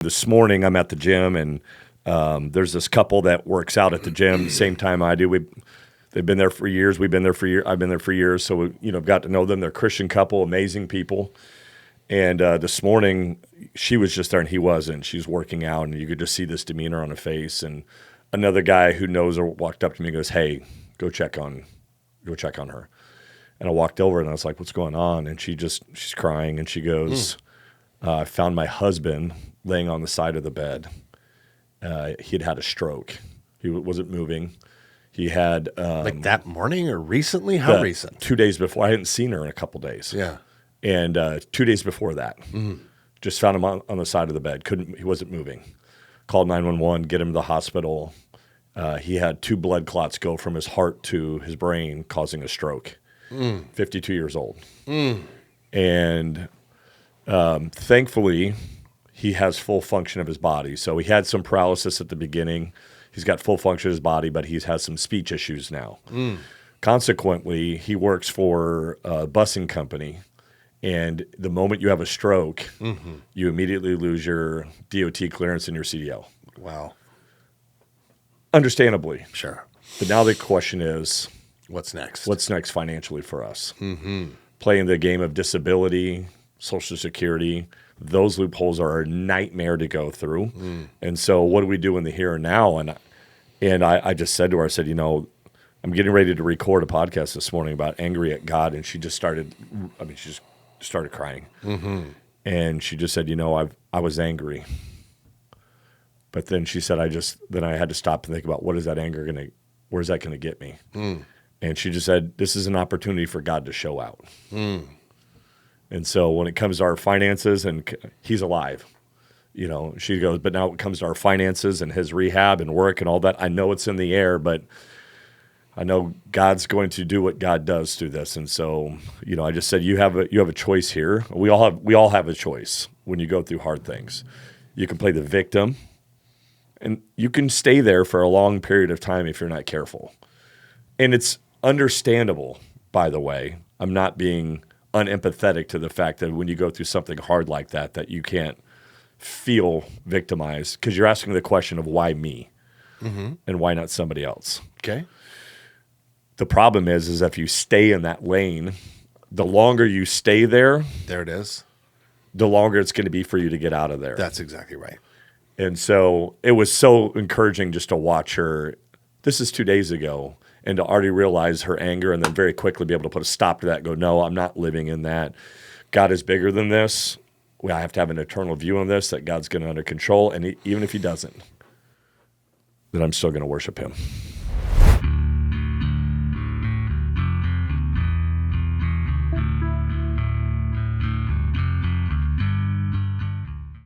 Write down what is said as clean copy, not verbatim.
This morning I'm at the gym, and there's this couple that works out at the gym the same time I do. They've been there for years. We've been there for years. I've been there for years. So, got to know them. They're a Christian couple, amazing people. And this morning she was just there and he wasn't. She was working out, and you could just see this demeanor on her face. And another guy who knows her walked up to me and goes, "Hey, go check on her." And I walked over and I was like, "What's going on?" And she's crying, and she goes, "I found my husband laying on the side of the bed. He'd had a stroke. He wasn't moving. He had like that morning or recently? How recent? 2 days before. I hadn't seen her in a couple days. Yeah. And 2 days before that, just found him on the side of the bed. He wasn't moving. Called 911, get him to the hospital. He had 2 blood clots go from his heart to his brain, causing a stroke. 52 years old. And thankfully, he has full function of his body. So he had some paralysis at the beginning. He's got full function of his body, but he has some speech issues now. Consequently, he works for a busing company. And the moment you have a stroke, you immediately lose your DOT clearance and your CDL. Wow. Understandably. Sure. But now the question is, what's next? What's next financially for us? Playing the game of disability, Social Security, those loopholes are a nightmare to go through. And so what do we do in the here and now? And I just said to her, I said, I'm getting ready to record a podcast this morning about angry at God. And she just started crying. And she just said, I was angry. But then she said, I had to stop and think about where's that going to get me? And she just said, this is an opportunity for God to show out. And so when it comes to our finances, and he's alive, she goes, but now when it comes to our finances and his rehab and work and all that, I know it's in the air, but I know God's going to do what God does through this. And so, I just said, you have a choice here. We all have a choice when you go through hard things. You can play the victim, and you can stay there for a long period of time if you're not careful. And it's understandable, by the way. I'm not being unempathetic to the fact that when you go through something hard like that you can't feel victimized, because you're asking the question of why me and why not somebody else. Okay. The problem is if you stay in that lane, the longer you stay there, it is, the longer it's going to be for you to get out of there. That's exactly right. And so it was so encouraging just to watch her. This is 2 days ago. And to already realize her anger, and then very quickly be able to put a stop to that and go, no, I'm not living in that. God is bigger than this. I have to have an eternal view on this, that God's going to under control. And even if he doesn't, then I'm still going to worship him.